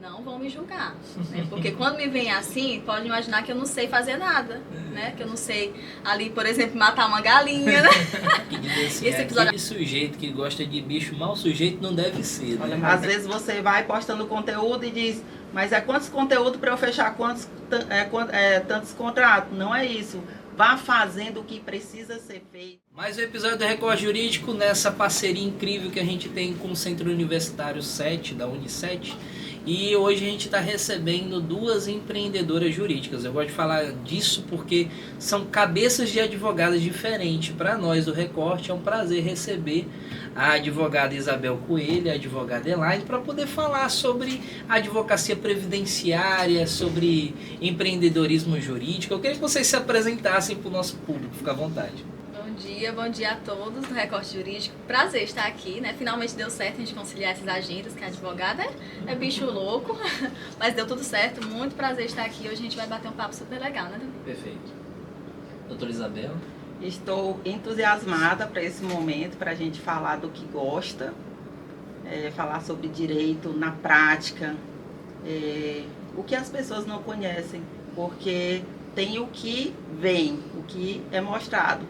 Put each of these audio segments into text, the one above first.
não vão me julgar, né? Porque quando me vem assim, pode imaginar que eu não sei fazer nada, né? Que eu não sei ali, por exemplo, matar uma galinha, né? Que diz assim, Esse episódio... aquele sujeito que gosta de bicho mau sujeito não deve ser, né? Às vezes você vai postando conteúdo e diz, mas é quantos conteúdos para eu fechar tantos contratos? Não é isso. Vá fazendo o que precisa ser feito. Mais um episódio do Record Jurídico nessa parceria incrível que a gente tem com o Centro Universitário 7, da Unicet. E hoje a gente está recebendo duas empreendedoras jurídicas. Eu gosto de falar disso porque são cabeças de advogadas diferentes. Para nós do Recorte é um prazer receber a advogada Isabel Coelho, a advogada Elaine, para poder falar sobre advocacia previdenciária, sobre empreendedorismo jurídico. Eu queria que vocês se apresentassem para o nosso público, fica à vontade. Bom dia a todos do Recorte Jurídico. Prazer estar aqui, né? Finalmente deu certo a gente conciliar essas agendas, que a advogada é bicho louco, mas deu tudo certo. Muito prazer estar aqui. Hoje a gente vai bater um papo super legal, né? Perfeito. Doutora Isabel? Estou entusiasmada para esse momento, para a gente falar do que gosta, falar sobre direito na prática, o que as pessoas não conhecem, porque tem o que vem, o que é mostrado.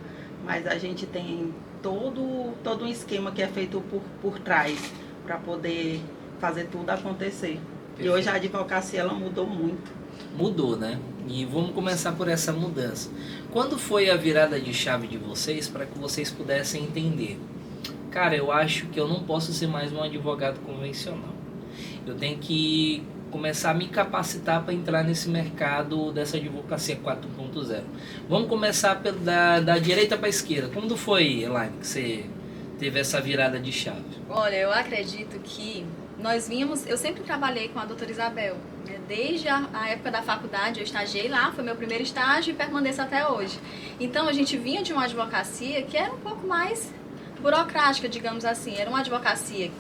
Mas a gente tem todo um esquema que é feito por trás para poder fazer tudo acontecer. Perfeito. E hoje a advocacia ela mudou muito. Mudou, né? E vamos começar por essa mudança. Quando foi a virada de chave de vocês para que vocês pudessem entender? Cara, eu acho que eu não posso ser mais um advogado convencional. Eu tenho que começar a me capacitar para entrar nesse mercado dessa advocacia 4.0. Vamos começar da direita para a esquerda. Quando foi, Elaine, que você teve essa virada de chave? Olha, eu acredito que eu sempre trabalhei com a doutora Isabel, né? Desde a época da faculdade, eu estagiei lá, foi meu primeiro estágio e permaneço até hoje. Então a gente vinha de uma advocacia que era um pouco mais burocrática, digamos assim. Era uma advocacia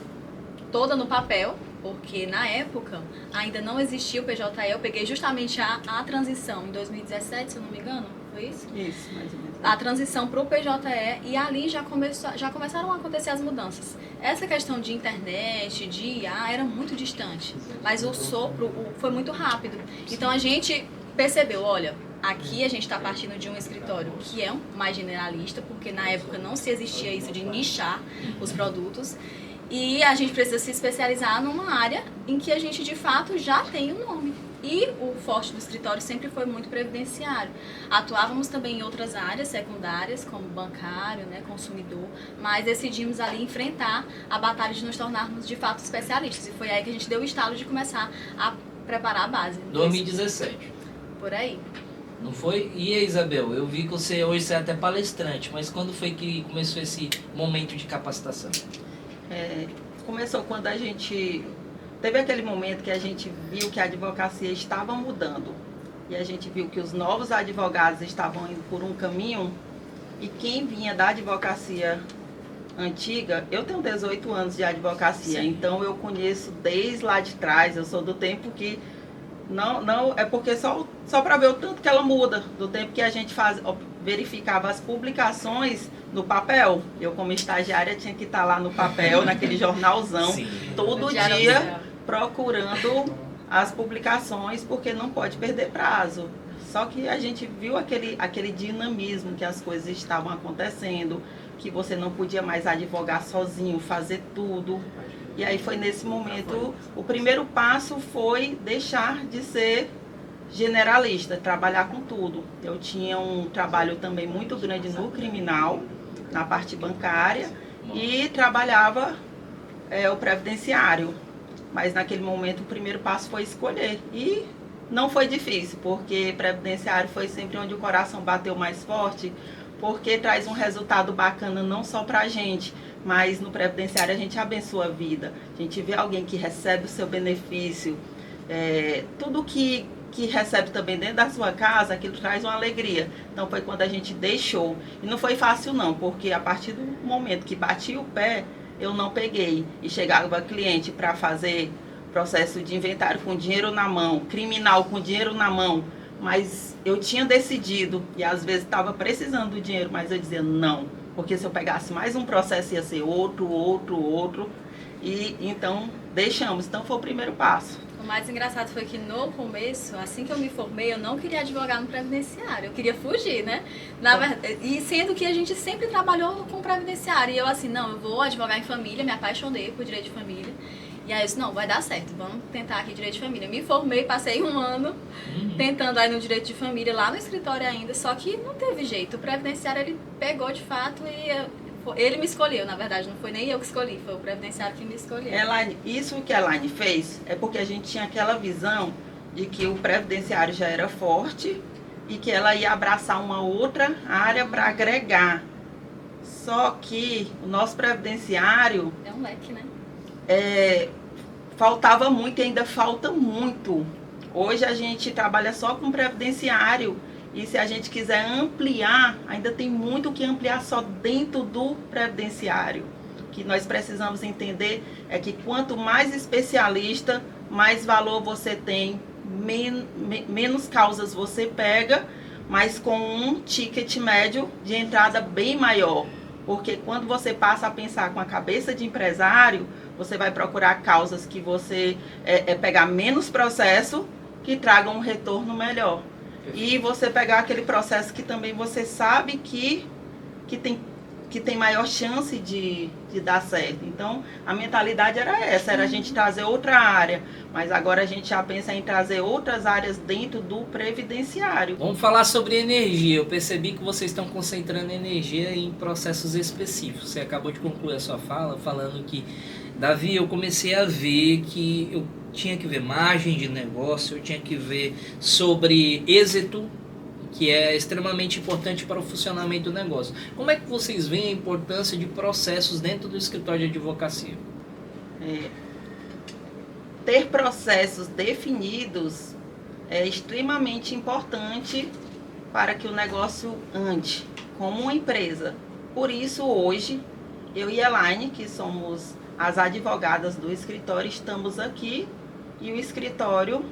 toda no papel, porque na época ainda não existia o PJE. Eu peguei justamente a transição em 2017, se eu não me engano, foi isso? Isso, mais ou menos. A transição para o PJE, e ali já começaram a acontecer as mudanças. Essa questão de internet, de IA, era muito distante, mas o sopro foi muito rápido. Então a gente percebeu, olha, aqui a gente está partindo de um escritório que é mais generalista, porque na época não se existia isso de nichar os produtos. E a gente precisa se especializar numa área em que a gente, de fato, já tem um nome. E o forte do escritório sempre foi muito previdenciário. Atuávamos também em outras áreas secundárias, como bancário, né, consumidor, mas decidimos ali enfrentar a batalha de nos tornarmos, de fato, especialistas. E foi aí que a gente deu o estalo de começar a preparar a base. 2017. Por aí. Não foi? E aí, Isabel, eu vi que hoje você é até palestrante, mas quando foi que começou esse momento de capacitação? Começou quando a gente teve aquele momento que a gente viu que a advocacia estava mudando e a gente viu que os novos advogados estavam indo por um caminho e quem vinha da advocacia antiga, eu tenho 18 anos de advocacia, sim. Então eu conheço desde lá de trás, eu sou do tempo que não é porque só para ver o tanto que ela muda, do tempo que a gente verificava as publicações no papel. Eu, como estagiária, tinha que estar lá no papel, naquele jornalzão, sim, todo dia procurando as publicações, porque não pode perder prazo. Só que a gente viu aquele dinamismo que as coisas estavam acontecendo, que você não podia mais advogar sozinho, fazer tudo. E aí foi nesse momento, o primeiro passo foi deixar de ser generalista, trabalhar com tudo. Eu tinha um trabalho também muito grande no criminal, na parte bancária, e trabalhava o previdenciário. Mas naquele momento o primeiro passo foi escolher. E não foi difícil, porque previdenciário foi sempre onde o coração bateu mais forte, porque traz um resultado bacana não só para a gente, mas no previdenciário a gente abençoa a vida. A gente vê alguém que recebe o seu benefício, tudo que recebe também dentro da sua casa, aquilo traz uma alegria. Então foi quando a gente deixou. E não foi fácil não, porque a partir do momento que bati o pé, eu não peguei. E chegava cliente para fazer processo de inventário com dinheiro na mão, criminal com dinheiro na mão, mas eu tinha decidido, e às vezes estava precisando do dinheiro, mas eu dizia não, porque se eu pegasse mais um processo ia ser outro, e então deixamos. Então foi o primeiro passo. O mais engraçado foi que no começo, assim que eu me formei, eu não queria advogar no previdenciário, eu queria fugir, né? Na verdade, e sendo que a gente sempre trabalhou com previdenciário, e eu assim, não, eu vou advogar em família, me apaixonei por direito de família. E aí eu disse, não, vai dar certo, vamos tentar aqui direito de família. Me formei, passei um ano tentando aí no direito de família, lá no escritório ainda, só que não teve jeito. O previdenciário, ele pegou de fato e ele me escolheu, na verdade, não foi nem eu que escolhi, foi o previdenciário que me escolheu. Elaine, isso que a Elaine fez é porque a gente tinha aquela visão de que o previdenciário já era forte e que ela ia abraçar uma outra área para agregar. Só que o nosso previdenciário É um leque, né? faltava muito e ainda falta muito. Hoje a gente trabalha só com previdenciário e se a gente quiser ampliar, ainda tem muito o que ampliar só dentro do previdenciário. O que nós precisamos entender é que quanto mais especialista, mais valor você tem, menos causas você pega, mas com um ticket médio de entrada bem maior. Porque quando você passa a pensar com a cabeça de empresário, você vai procurar causas que você pegar menos processo, que tragam um retorno melhor. E você pegar aquele processo que também você sabe que tem maior chance de dar certo. Então, a mentalidade era essa, era a gente trazer outra área. Mas agora a gente já pensa em trazer outras áreas dentro do previdenciário. Vamos falar sobre energia. Eu percebi que vocês estão concentrando energia em processos específicos. Você acabou de concluir a sua fala falando que, Davi, eu comecei a ver que eu tinha que ver margem de negócio, eu tinha que ver sobre êxito, que é extremamente importante para o funcionamento do negócio. Como é que vocês veem a importância de processos dentro do escritório de advocacia? Ter processos definidos é extremamente importante para que o negócio ande como uma empresa. Por isso, hoje, eu e Elaine, que somos as advogadas do escritório, estamos aqui e o escritório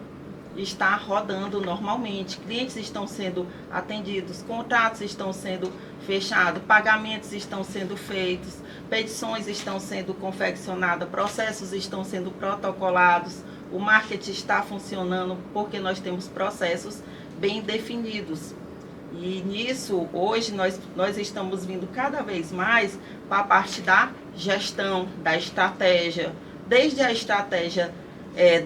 está rodando normalmente. Clientes estão sendo atendidos, contratos estão sendo fechados, pagamentos estão sendo feitos, petições estão sendo confeccionadas, processos estão sendo protocolados, o marketing está funcionando porque nós temos processos bem definidos. E nisso, hoje, nós estamos vindo cada vez mais para a parte da gestão, da estratégia, desde a estratégia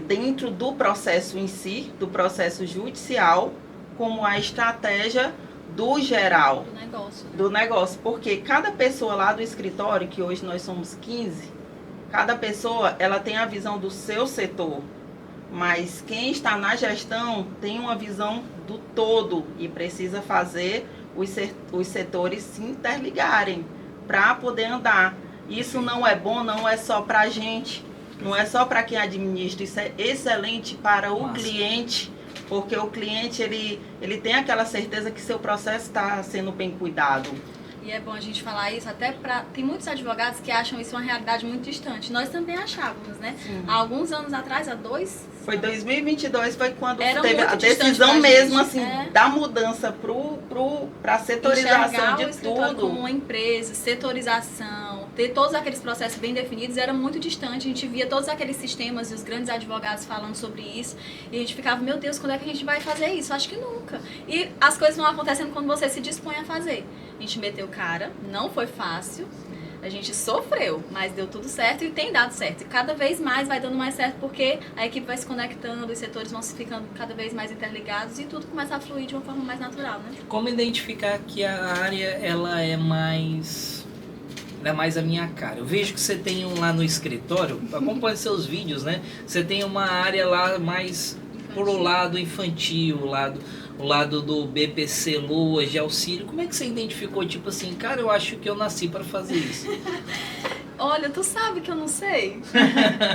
dentro do processo em si, do processo judicial, como a estratégia do geral. Do negócio. Né? Do negócio, porque cada pessoa lá do escritório, que hoje nós somos 15, cada pessoa ela tem a visão do seu setor, mas quem está na gestão tem uma visão do todo e precisa fazer os setores se interligarem para poder andar. Isso não é bom, não é só para a gente, não é só para quem administra, isso é excelente para o cliente, porque o cliente ele tem aquela certeza que seu processo está sendo bem cuidado. E é bom a gente falar isso, até para... Tem muitos advogados que acham isso uma realidade muito distante. Nós também achávamos, né? Sim. Há alguns anos atrás, Foi 2022, foi quando teve a decisão mesmo, assim, da mudança para a setorização de tudo. Como uma empresa, setorização, ter todos aqueles processos bem definidos era muito distante. A gente via todos aqueles sistemas e os grandes advogados falando sobre isso. E a gente ficava, meu Deus, quando é que a gente vai fazer isso? Acho que nunca. E as coisas vão acontecendo quando você se dispõe a fazer. A gente meteu cara, não foi fácil, a gente sofreu, mas deu tudo certo e tem dado certo. E cada vez mais vai dando mais certo porque a equipe vai se conectando, os setores vão se ficando cada vez mais interligados e tudo começa a fluir de uma forma mais natural, né? Como identificar que a área ela é mais a minha cara? Eu vejo que você tem lá no escritório, acompanha seus vídeos, né? Você tem uma área lá mais pro lado infantil, o lado do BPC Loas de auxílio. Como é que você identificou, tipo assim, cara, eu acho que eu nasci para fazer isso? Olha, tu sabe que eu não sei.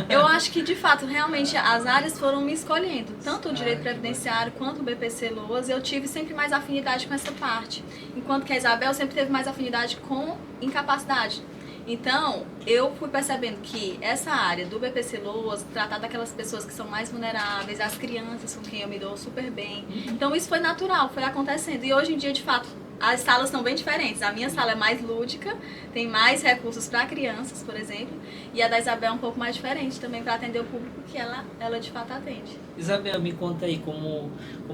Eu acho que, de fato, realmente, as áreas foram me escolhendo. Tanto o direito previdenciário quanto o BPC Loas, eu tive sempre mais afinidade com essa parte. Enquanto que a Isabel sempre teve mais afinidade com incapacidade. Então, eu fui percebendo que essa área do BPC Loas, tratar daquelas pessoas que são mais vulneráveis, as crianças com quem eu me dou super bem. Então, isso foi natural, foi acontecendo. E hoje em dia, de fato, as salas são bem diferentes. A minha sala é mais lúdica, tem mais recursos para crianças, por exemplo, e a da Isabel é um pouco mais diferente também para atender o público que ela de fato atende. Isabel, me conta aí como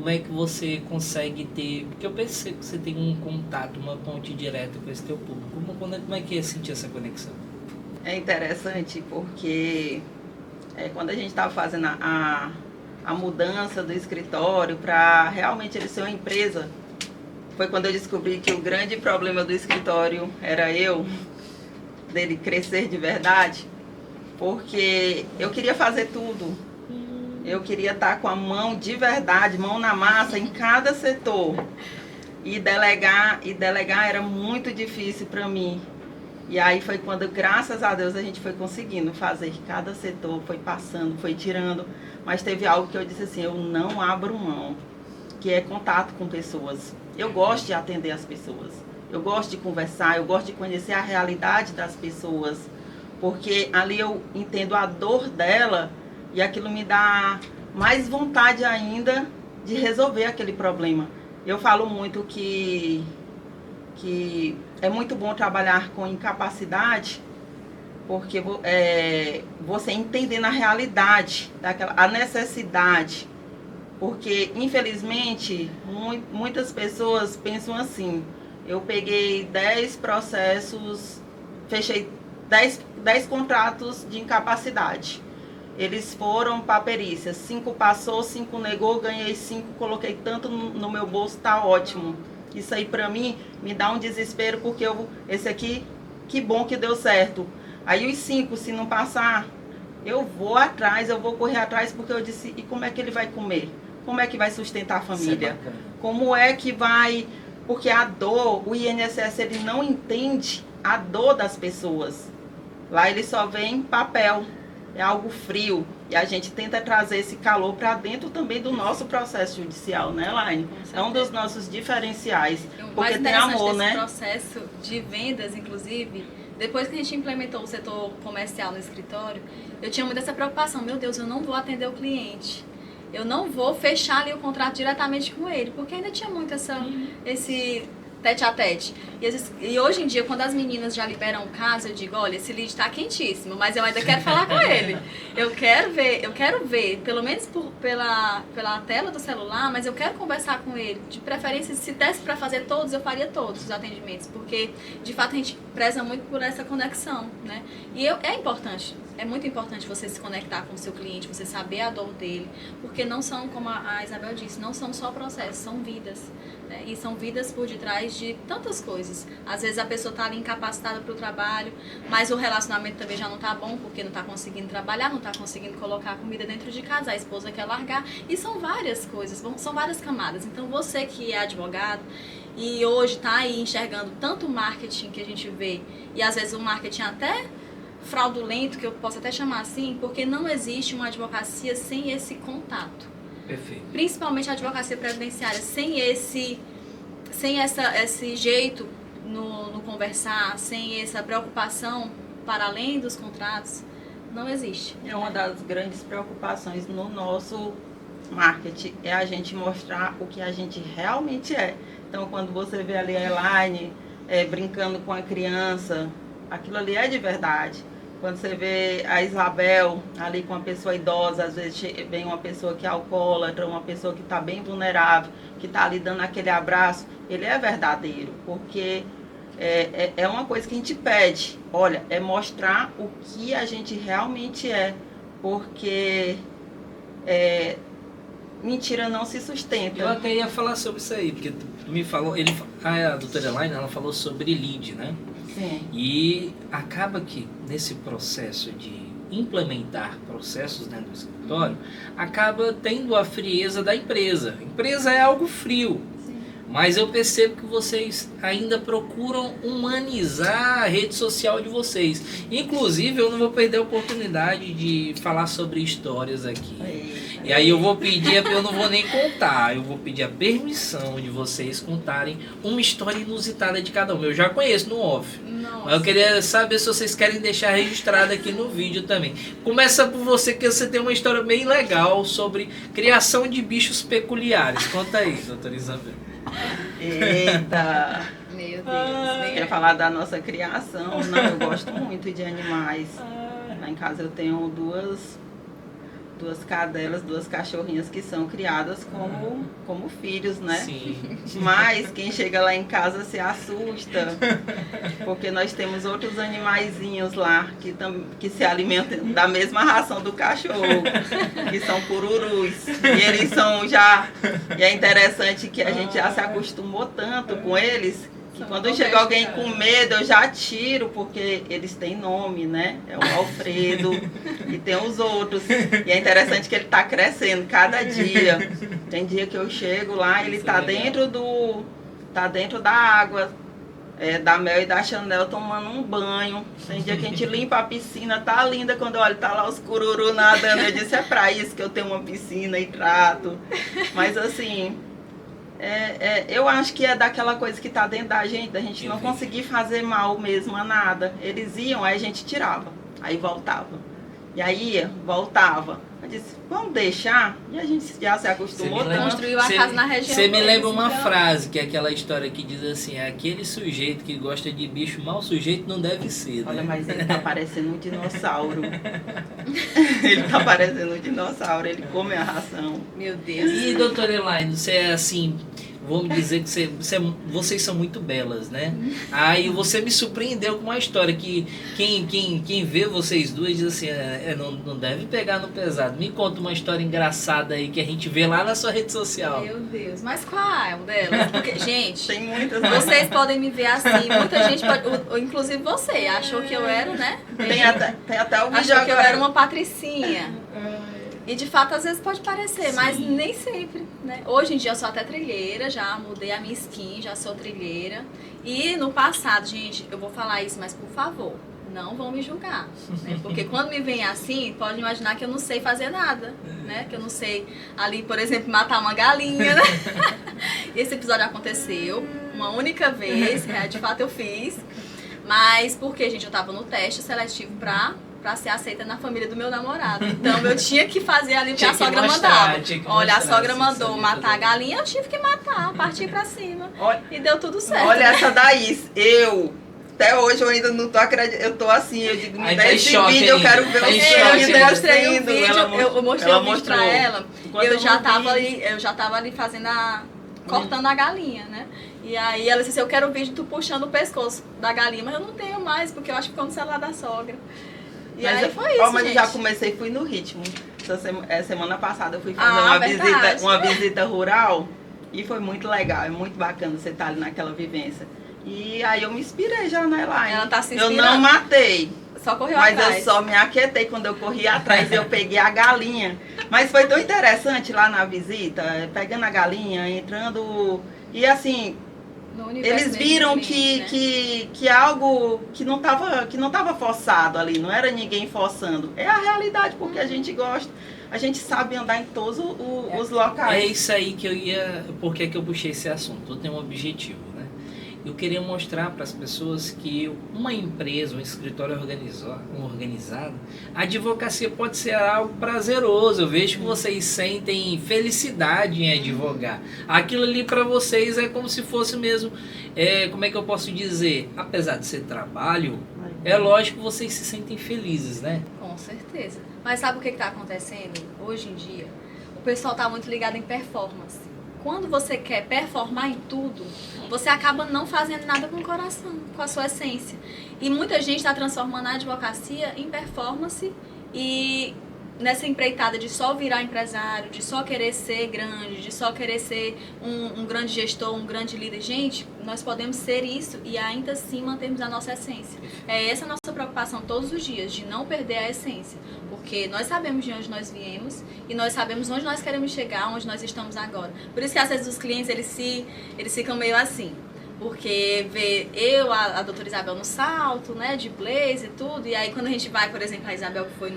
é que você consegue ter, porque eu percebo que você tem um contato, uma ponte direta com esse teu público. Como é que é sentir essa conexão? É interessante porque quando a gente estava fazendo a mudança do escritório para realmente ele ser uma empresa, foi quando eu descobri que o grande problema do escritório era dele crescer de verdade, porque eu queria fazer tudo. Eu queria estar com a mão de verdade, mão na massa em cada setor. E delegar era muito difícil para mim. E aí foi quando, graças a Deus, a gente foi conseguindo fazer cada setor, foi passando, foi tirando. Mas teve algo que eu disse assim, eu não abro mão, que é contato com pessoas. Eu gosto de atender as pessoas. Eu gosto de conversar, eu gosto de conhecer a realidade das pessoas. Porque ali eu entendo a dor dela e aquilo me dá mais vontade ainda de resolver aquele problema. Eu falo muito que é muito bom trabalhar com incapacidade, porque você entendendo a realidade, a necessidade. Porque, infelizmente, muitas pessoas pensam assim, eu peguei 10 processos, fechei 10 contratos de incapacidade. Eles foram para perícia, 5 passou, 5 negou, ganhei 5, coloquei tanto no meu bolso, tá ótimo. Isso aí para mim me dá um desespero, porque esse aqui, que bom que deu certo. Aí os 5, se não passar, eu vou atrás, eu vou correr atrás, porque eu disse, e como é que ele vai comer? Como é que vai sustentar a família? Como é que vai... Porque a dor, o INSS, ele não entende a dor das pessoas. Lá ele só vê em papel, é algo frio. E a gente tenta trazer esse calor para dentro também do nosso processo judicial, né, Laine? É um dos nossos diferenciais. Porque tem amor, né? O processo de vendas, inclusive, depois que a gente implementou o setor comercial no escritório, eu tinha muito essa preocupação. Meu Deus, eu não vou atender o cliente. Eu não vou fechar ali o contrato diretamente com ele, porque ainda tinha muito esse tete a tete. E hoje em dia, quando as meninas já liberam o caso, eu digo, olha, esse lead está quentíssimo, mas eu ainda quero falar com ele. Eu quero ver, pelo menos pela tela do celular, mas eu quero conversar com ele. De preferência, se desse para fazer todos, eu faria todos os atendimentos, porque de fato a gente preza muito por essa conexão, né? E é importante. É muito importante você se conectar com o seu cliente, você saber a dor dele, porque não são, como a Isabel disse, não são só processos, são vidas, né? E são vidas por detrás de tantas coisas. Às vezes a pessoa está ali incapacitada para o trabalho, mas o relacionamento também já não está bom, porque não está conseguindo trabalhar, não está conseguindo colocar comida dentro de casa, a esposa quer largar, e são várias coisas, são várias camadas. Então você que é advogado e hoje está aí enxergando tanto o marketing que a gente vê, e às vezes o marketing até fraudulento, que eu posso até chamar assim, porque não existe uma advocacia sem esse contato. Perfeito. Principalmente a advocacia previdenciária, sem esse jeito no conversar, sem essa preocupação para além dos contratos, não existe. É uma das grandes preocupações no nosso marketing, é a gente mostrar o que a gente realmente é. Então, quando você vê ali a Elaine brincando com a criança, aquilo ali é de verdade. Quando você vê a Isabel ali com uma pessoa idosa, às vezes vem uma pessoa que é alcoólatra, uma pessoa que está bem vulnerável, que está ali dando aquele abraço, ele é verdadeiro, porque é uma coisa que a gente pede, olha, é mostrar o que a gente realmente é, porque mentira não se sustenta. Eu até ia falar sobre isso aí, porque tu me falou, a doutora Elaine, ela falou sobre lead, né? Sim. E acaba que nesse processo de implementar processos dentro do escritório, acaba tendo a frieza da empresa. A empresa é algo frio. Mas eu percebo que vocês ainda procuram humanizar a rede social de vocês. Inclusive, eu não vou perder a oportunidade de falar sobre histórias aqui. E aí eu vou pedir, eu não vou nem contar, eu vou pedir a permissão de vocês contarem uma história inusitada de cada um. Eu já conheço no off. Nossa. Mas eu queria saber se vocês querem deixar registrado aqui no vídeo também. Começa por você, que você tem uma história bem legal sobre criação de bichos peculiares. Conta aí, doutora Isabel. Eita! Meu Deus. Quer falar da nossa criação? Não, eu gosto muito de animais. Lá em casa eu tenho duas cadelas, duas cachorrinhas que são criadas como filhos, né? Sim. Mas quem chega lá em casa se assusta, porque nós temos outros animaizinhos lá que se alimentam da mesma ração do cachorro, que são pururus. E eles são já... E é interessante que a gente já se acostumou tanto com eles, que quando chega alguém com medo, eu já tiro, porque eles têm nome, né? É o Alfredo e tem os outros. E é interessante que ele está crescendo cada dia. Tem dia que eu chego lá, ele está dentro da água, da Mel e da Chanel, tomando um banho. Tem dia que a gente limpa a piscina, tá linda, quando eu olho, tá lá os cururu nadando. Eu disse, é pra isso que eu tenho uma piscina e trato. Mas assim... eu acho que é daquela coisa que está dentro da gente não conseguir fazer mal mesmo a nada. Eles iam, aí a gente tirava, aí voltava. E aí voltava. Eu disse, vamos deixar? E a gente já se acostumou tanto. Construiu a casa na região. Você me deles, lembra uma então. frase, que é aquela história que diz assim, aquele sujeito que gosta de bicho, mau sujeito não deve ser, né? Olha, mas ele tá parecendo um dinossauro. Ele tá parecendo um dinossauro, ele come a ração. Meu Deus. E, doutora Elaine, você é assim, vamos dizer que vocês são muito belas, né? Aí você me surpreendeu com uma história que quem vê vocês duas diz assim, não deve pegar no pesado. Me conta uma história engraçada aí que a gente vê lá na sua rede social. Meu Deus, mas qual é delas? Porque, gente, Tem muitas. vocês podem me ver assim, muita gente pode, inclusive você, achou que eu era, né? Tem até o vídeo Achou que eu agora. era uma patricinha. E de fato, às vezes pode parecer, mas nem sempre, né? Hoje em dia eu sou até trilheira, já mudei a minha skin, já sou trilheira. E no passado, gente, eu vou falar isso, mas por favor, não vão me julgar, né? Porque quando me vem assim, pode imaginar que eu não sei fazer nada, né? Que eu não sei ali, por exemplo, matar uma galinha, né? Esse episódio aconteceu uma única vez, de fato eu fiz. Mas porque, gente, eu tava no teste seletivo pra ser aceita na família do meu namorado. Então eu tinha que fazer ali o que a sogra mandava. Olha, a sogra mandou matar a galinha, eu tive que matar, partir pra cima. Olha, e deu tudo certo. olha essa daí, até hoje eu ainda não tô acreditando, eu tô assim, eu digo, me dá esse vídeo, eu quero ver Tá em o choque, Eu mostrei um vídeo, eu mostrei ela um vídeo pra ela, Enquanto eu já não vi. tava ali fazendo cortando a galinha, né? E aí ela disse, eu quero o vídeo tu puxando o pescoço da galinha, mas eu não tenho mais, porque eu acho que ficou no celular da sogra. E Mas aí foi isso, mas gente. eu já comecei, fui no ritmo. Semana passada eu fui fazer uma visita rural e foi muito legal, é muito bacana você estar ali naquela vivência. E aí eu me inspirei já na Elaine. Ela tá se Eu inspirando. não matei, Só correu mas atrás. eu só me aquietei quando eu corri atrás, eu peguei a galinha. Mas foi tão interessante lá na visita, pegando a galinha, entrando... E assim, No universo eles mesmo viram do cliente, né? que algo que não tava forçado ali, não era ninguém forçando. É a realidade, porque a gente gosta, a gente sabe andar em todos os locais. É isso aí que eu ia... Por que eu puxei esse assunto? Eu tenho um objetivo, né? Eu queria mostrar para as pessoas que uma empresa, um escritório organizado, a advocacia pode ser algo prazeroso. Eu vejo que vocês sentem felicidade em advogar. Aquilo ali para vocês é como se fosse mesmo, como é que eu posso dizer? Apesar de ser trabalho, é lógico que vocês se sentem felizes, né? Com certeza. Mas sabe o que está acontecendo hoje em dia? O pessoal está muito ligado em performance. Quando você quer performar em tudo, você acaba não fazendo nada com o coração, com a sua essência. E muita gente está transformando a advocacia em performance e nessa empreitada de só virar empresário, de só querer ser grande, de só querer ser um grande gestor, um grande líder. Gente, nós podemos ser isso e ainda assim mantermos a nossa essência. É essa a nossa preocupação todos os dias, de não perder a essência. Porque nós sabemos de onde nós viemos e nós sabemos onde nós queremos chegar, onde nós estamos agora. Por isso que às vezes os clientes, eles ficam meio assim. Porque vê a doutora Isabel no salto, né, de blazer e tudo. E aí quando a gente vai, por exemplo, a Isabel que foi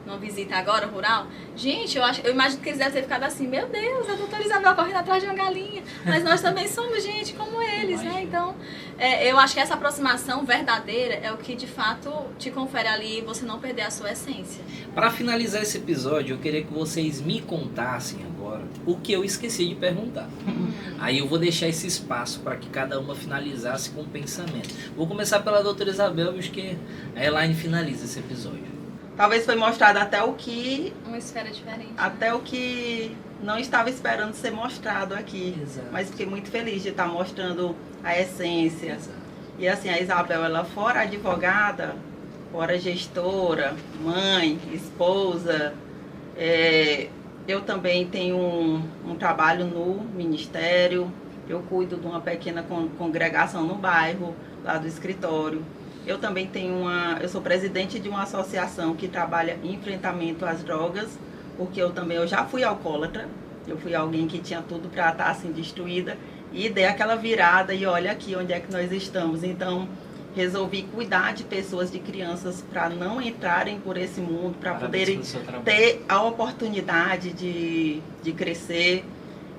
numa visita agora rural, gente, eu imagino que eles devem ter ficado assim, meu Deus, a doutora Isabel correndo atrás de uma galinha, mas nós também somos gente como eles, né? Então, eu acho que essa aproximação verdadeira é o que de fato te confere ali você não perder a sua essência. Para finalizar esse episódio, eu queria que vocês me contassem agora o que eu esqueci de perguntar. Aí eu vou deixar esse espaço para que cada uma finalizasse com o pensamento. Vou começar pela doutora Isabel, acho que a Elaine finaliza esse episódio. Talvez foi mostrado até o que... Uma esfera diferente. Até o que não estava esperando ser mostrado aqui. Exato. Mas fiquei muito feliz de estar mostrando a essência. Exato. E assim, a Isabel, ela fora advogada, fora gestora, mãe, esposa, eu também tenho um trabalho no ministério, eu cuido de uma pequena congregação no bairro, lá do escritório. Eu também eu sou presidente de uma associação que trabalha em enfrentamento às drogas, porque eu já fui alcoólatra, eu fui alguém que tinha tudo para estar assim destruída, e dei aquela virada e olha aqui onde é que nós estamos. Então, resolvi cuidar de pessoas, de crianças, para não entrarem por esse mundo, para poderem ter a oportunidade de crescer.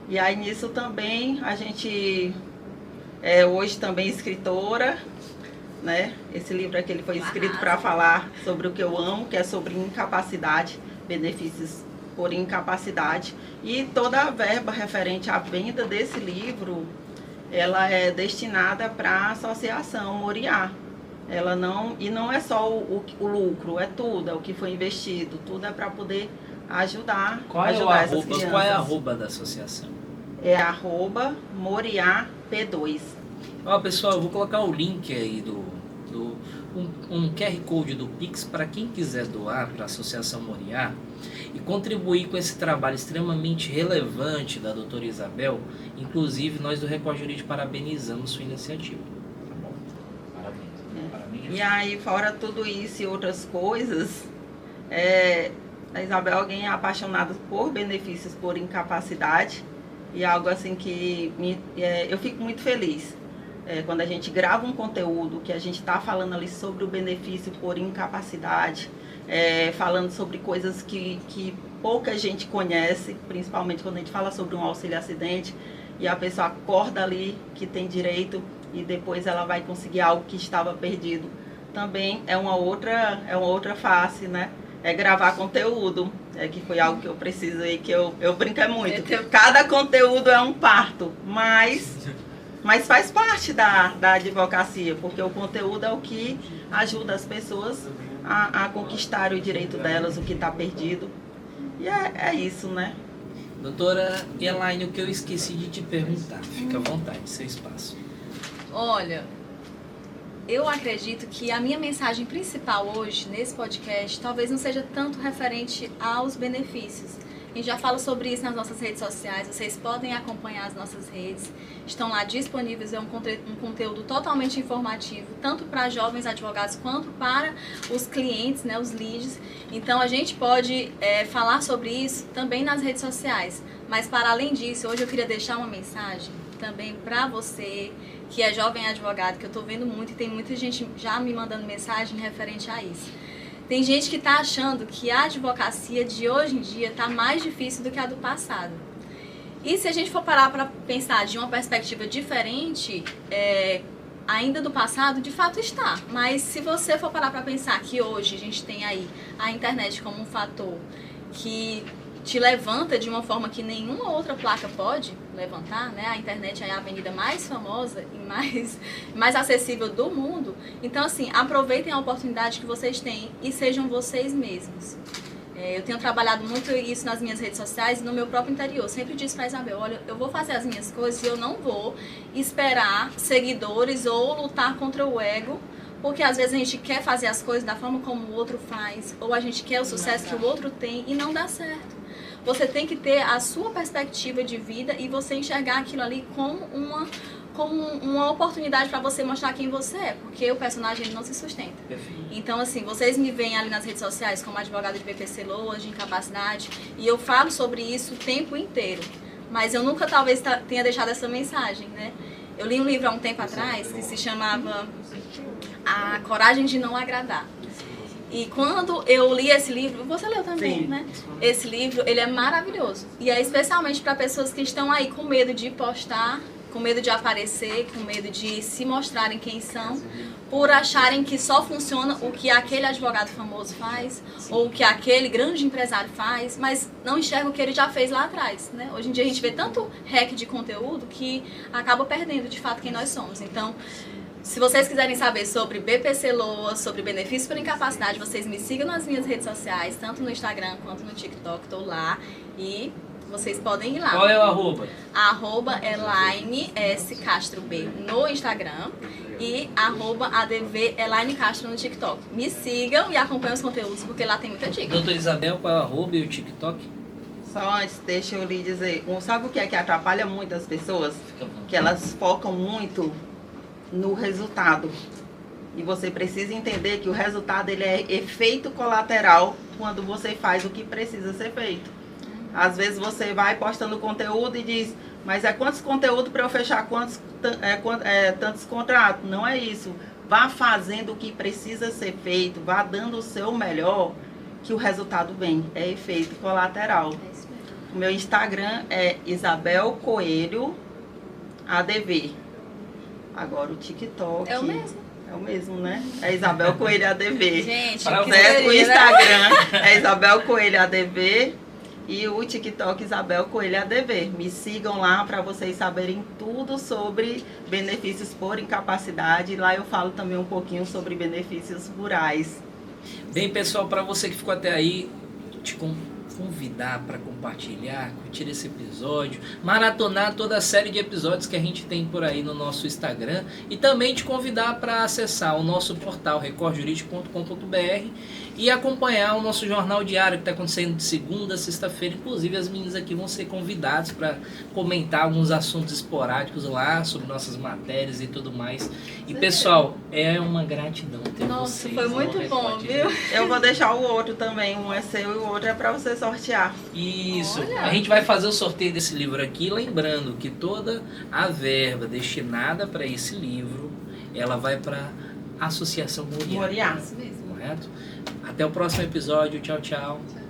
E aí nisso também a gente hoje também escritora, né? Esse livro aqui ele foi escrito para falar sobre o que eu amo, que é sobre incapacidade, benefícios por incapacidade. E toda a verba referente à venda desse livro, ela é destinada para a Associação Moriá. E não é só o lucro, é tudo, é o que foi investido, tudo é para poder ajudar essas crianças. Qual é a arroba da associação? É @MoriáP2. Ó, pessoal, eu vou colocar o link aí um QR Code do Pix para quem quiser doar para a Associação Moriá e contribuir com esse trabalho extremamente relevante da doutora Isabel. Inclusive, nós do Record Jurídico parabenizamos sua iniciativa. Tá bom? Parabéns. Parabéns. E aí, fora tudo isso e outras coisas, a Isabel é alguém apaixonada por benefícios por incapacidade e algo assim que eu fico muito feliz. Quando a gente grava um conteúdo que a gente está falando ali sobre o benefício por incapacidade, falando sobre coisas que pouca gente conhece, principalmente quando a gente fala sobre um auxílio-acidente e a pessoa acorda ali que tem direito e depois ela vai conseguir algo que estava perdido. Também é uma outra face, né? É gravar conteúdo, que foi algo que eu preciso aí, que eu brinco muito. Cada conteúdo é um parto, mas faz parte da advocacia, porque o conteúdo é o que ajuda as pessoas a conquistar o direito delas, o que está perdido. E é isso, né? Doutora Elaine, o que eu esqueci de te perguntar, fica à vontade, seu espaço. Olha, eu acredito que a minha mensagem principal hoje nesse podcast talvez não seja tanto referente aos benefícios. A gente já fala sobre isso nas nossas redes sociais, vocês podem acompanhar as nossas redes, estão lá disponíveis, é um conteúdo totalmente informativo, tanto para jovens advogados quanto para os clientes, né, os leads. Então a gente pode falar sobre isso também nas redes sociais, mas para além disso, hoje eu queria deixar uma mensagem também para você que é jovem advogado, que eu estou vendo muito e tem muita gente já me mandando mensagem referente a isso. Tem gente que está achando que a advocacia de hoje em dia está mais difícil do que a do passado. E se a gente for parar para pensar de uma perspectiva diferente, ainda do passado, de fato está. Mas se você for parar para pensar que hoje a gente tem aí a internet como um fator que te levanta de uma forma que nenhuma outra placa pode levantar, né? A internet é a avenida mais famosa e mais acessível do mundo. Então, assim, aproveitem a oportunidade que vocês têm e sejam vocês mesmos. Eu tenho trabalhado muito isso nas minhas redes sociais e no meu próprio interior. Sempre disse para Isabel, olha, eu vou fazer as minhas coisas e eu não vou esperar seguidores ou lutar contra o ego, porque às vezes a gente quer fazer as coisas da forma como o outro faz, ou a gente quer o sucesso que o outro tem e não dá certo. Você tem que ter a sua perspectiva de vida e você enxergar aquilo ali como uma oportunidade para você mostrar quem você é, porque o personagem ele não se sustenta. Perfeito. Então, assim, vocês me veem ali nas redes sociais como advogada de BPC Loas, de incapacidade, e eu falo sobre isso o tempo inteiro. Mas eu nunca, talvez, tenha deixado essa mensagem, né? Eu li um livro há um tempo atrás que se chamava A Coragem de Não Agradar. E quando eu li esse livro, você leu também, Sim. né? Esse livro, ele é maravilhoso. E é especialmente para pessoas que estão aí com medo de postar, com medo de aparecer, com medo de se mostrarem quem são, por acharem que só funciona o que aquele advogado famoso faz, ou o que aquele grande empresário faz, mas não enxerga o que ele já fez lá atrás, né? Hoje em dia a gente vê tanto hack de conteúdo que acaba perdendo de fato quem nós somos. Então, se vocês quiserem saber sobre BPC LOA, sobre benefícios por incapacidade, vocês me sigam nas minhas redes sociais, tanto no Instagram quanto no TikTok, estou lá e vocês podem ir lá. Qual é o arroba? @ElaineSCastroB no Instagram e @ADVElaineCastro no TikTok. Me sigam e acompanhem os conteúdos, porque lá tem muita dica. Doutora Isabel, qual é o arroba e o TikTok? Só antes, deixa eu lhe dizer, sabe o que é que atrapalha muito as pessoas? Fica à vontade. Que elas focam muito no resultado. E você precisa entender que o resultado ele é efeito colateral quando você faz o que precisa ser feito. Às vezes você vai postando conteúdo e diz, mas quantos conteúdos para eu fechar tantos contratos? Não é isso. Vá fazendo o que precisa ser feito, vá dando o seu melhor, que o resultado vem. É efeito colateral. O meu Instagram é Isabel Coelho ADV. Agora o TikTok. É o mesmo. É o mesmo, né? É Isabel Coelho ADV. Gente, Pra que Certo? O seria, né? Instagram é Isabel Coelho ADV e o TikTok Isabel Coelho ADV. Me sigam lá para vocês saberem tudo sobre benefícios por incapacidade. Lá eu falo também um pouquinho sobre benefícios rurais. Bem, pessoal, para você que ficou até aí, te convidar para compartilhar, curtir esse episódio, maratonar toda a série de episódios que a gente tem por aí no nosso Instagram e também te convidar para acessar o nosso portal recordjurídico.com.br e acompanhar o nosso jornal diário que está acontecendo de segunda a sexta-feira. Inclusive as meninas aqui vão ser convidadas para comentar alguns assuntos esporádicos lá sobre nossas matérias e tudo mais. E pessoal, é uma gratidão ter Nossa, vocês. foi no muito bom, Record viu? Jurídico. Eu vou deixar o outro também. Um é seu e o outro é para você sortear. Isso, Olha. a gente vai fazer o sorteio desse livro aqui, lembrando que toda a verba destinada para esse livro, ela vai para a Associação Moriá, Moriá. Isso mesmo. correto? Até o próximo episódio, tchau, tchau. Tchau.